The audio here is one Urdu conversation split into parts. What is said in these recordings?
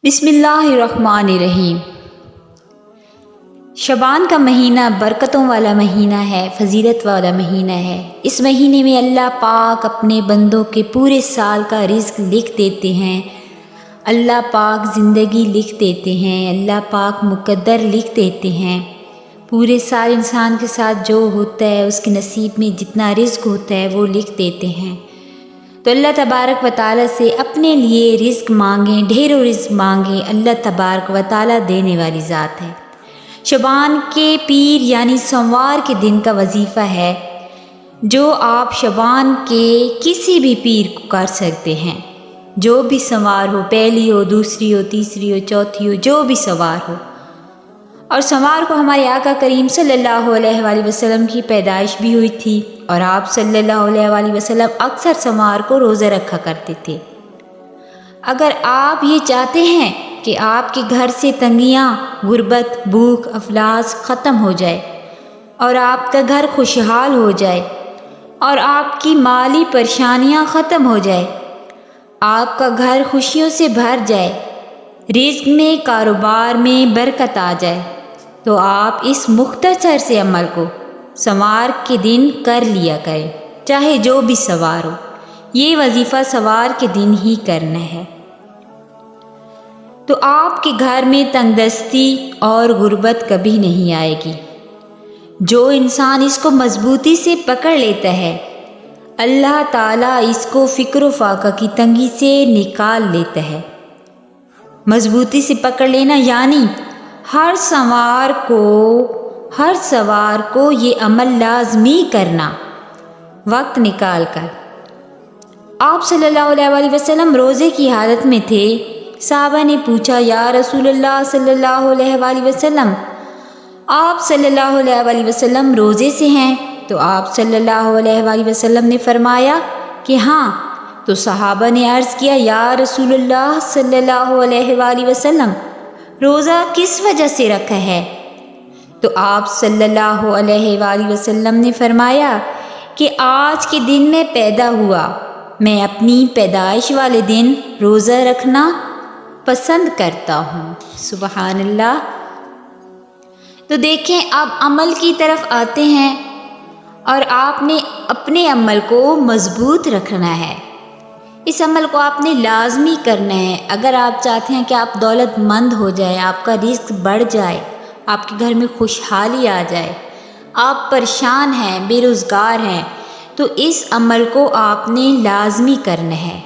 بسم اللہ الرحمن الرحیم۔ شعبان کا مہینہ برکتوں والا مہینہ ہے، فضیلت والا مہینہ ہے۔ اس مہینے میں اللہ پاک اپنے بندوں کے پورے سال کا رزق لکھ دیتے ہیں، اللہ پاک زندگی لکھ دیتے ہیں، اللہ پاک مقدر لکھ دیتے ہیں۔ پورے سال انسان کے ساتھ جو ہوتا ہے، اس کے نصیب میں جتنا رزق ہوتا ہے وہ لکھ دیتے ہیں۔ تو اللہ تبارک و تعالیٰ سے اپنے لیے رزق مانگیں، ڈھیروں رزق مانگیں، اللہ تبارک و تعالیٰ دینے والی ذات ہے۔ شعبان کے پیر یعنی سوموار کے دن کا وظیفہ ہے، جو آپ شعبان کے کسی بھی پیر کو کر سکتے ہیں، جو بھی سوار ہو، پہلی ہو، دوسری ہو، تیسری ہو، چوتھی ہو، جو بھی سوار ہو۔ اور سوموار کو ہمارے آقا کریم صلی اللہ علیہ وآلہ وسلم کی پیدائش بھی ہوئی تھی، اور آپ صلی اللہ علیہ وآلہ وسلم اکثر سوموار کو روزہ رکھا کرتے تھے۔ اگر آپ یہ چاہتے ہیں کہ آپ کے گھر سے تنگیاں، غربت، بھوک، افلاس ختم ہو جائے، اور آپ کا گھر خوشحال ہو جائے، اور آپ کی مالی پریشانیاں ختم ہو جائے، آپ کا گھر خوشیوں سے بھر جائے، رزق میں، کاروبار میں برکت آ جائے، تو آپ اس مختصر سے عمل کو سوموار کے دن کر لیا کریں، چاہے جو بھی سوار ہو۔ یہ وظیفہ سوموار کے دن ہی کرنا ہے، تو آپ کے گھر میں تنگ دستی اور غربت کبھی نہیں آئے گی۔ جو انسان اس کو مضبوطی سے پکڑ لیتا ہے، اللہ تعالیٰ اس کو فکر و فاقہ کی تنگی سے نکال لیتا ہے۔ مضبوطی سے پکڑ لینا یعنی ہر سوار کو یہ عمل لازمی کرنا، وقت نکال کر۔ آپ صلی اللہ علیہ وآلہ وسلم روزے کی حالت میں تھے۔ صحابہ نے پوچھا، یا رسول اللہ صلی اللہ علیہ وآلہ وسلم، آپ صلی اللہ علیہ وآلہ وسلم روزے سے ہیں؟ تو آپ صلی اللہ علیہ وآلہ وسلم نے فرمایا کہ ہاں۔ تو صحابہ نے عرض کیا، یا رسول اللہ صلی اللہ علیہ وآلہ وسلم، روزہ کس وجہ سے رکھا ہے؟ تو آپ صلی اللہ علیہ وآلہ وسلم نے فرمایا کہ آج کے دن میں پیدا ہوا، میں اپنی پیدائش والے دن روزہ رکھنا پسند کرتا ہوں۔ سبحان اللہ۔ تو دیکھیں، اب عمل کی طرف آتے ہیں، اور آپ نے اپنے عمل کو مضبوط رکھنا ہے۔ اس عمل کو آپ نے لازمی کرنا ہے۔ اگر آپ چاہتے ہیں کہ آپ دولت مند ہو جائیں، آپ کا رزق بڑھ جائے، آپ کے گھر میں خوشحالی آ جائے، آپ پریشان ہیں، بے روزگار ہیں، تو اس عمل کو آپ نے لازمی کرنا ہے۔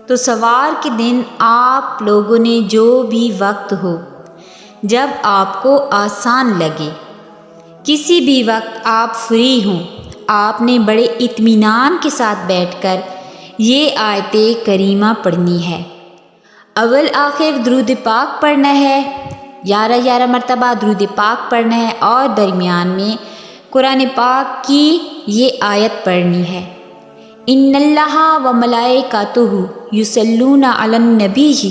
تو سوموار کے دن آپ لوگوں نے جو بھی وقت ہو، جب آپ کو آسان لگے، کسی بھی وقت آپ فری ہوں، آپ نے بڑے اطمینان کے ساتھ بیٹھ کر یہ آیت کریمہ پڑھنی ہے۔ اول آخر درود پاک پڑھنا ہے، 11 مرتبہ درود پاک پڑھنا ہے، اور درمیان میں قرآن پاک کی یہ آیت پڑھنی ہے، ان اللہ و ملائکتہ یصلون علی النبی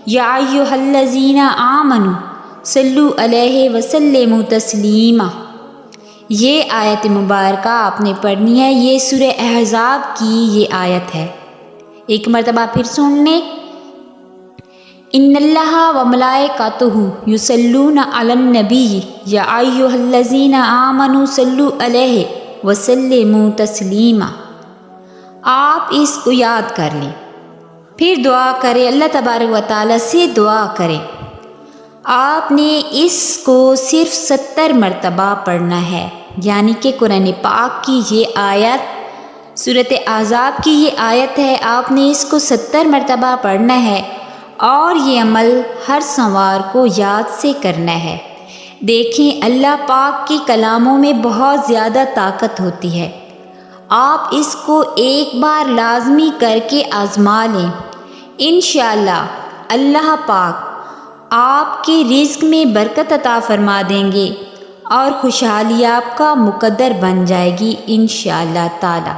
یا ایھا الذین آمنوا صلوا علیہ وسلموا تسلیما۔ یہ آیت مبارکہ آپ نے پڑھنی ہے، یہ سورہ احزاب کی یہ آیت ہے۔ ایک مرتبہ پھر سن لیں، ان اللہ و ملائکتہ یصلون علی النبی یا ایھا الذین آمنوا صلوا علیہ وسلموا تسلیما۔ آپ اس کو یاد کر لیں، پھر دعا کریں، اللہ تبارک و تعالیٰ سے دعا کریں۔ آپ نے اس کو صرف 70 مرتبہ پڑھنا ہے، یعنی کہ قرآن پاک کی یہ آیت، سورۃ احزاب کی یہ آیت ہے، آپ نے اس کو 70 مرتبہ پڑھنا ہے، اور یہ عمل ہر سوموار کو یاد سے کرنا ہے۔ دیکھیں، اللہ پاک کی کلاموں میں بہت زیادہ طاقت ہوتی ہے۔ آپ اس کو ایک بار لازمی کر کے آزما لیں، انشاءاللہ اللہ پاک آپ کے رزق میں برکت عطا فرما دیں گے، اور خوشحالی آپ کا مقدر بن جائے گی انشاءاللہ تعالی۔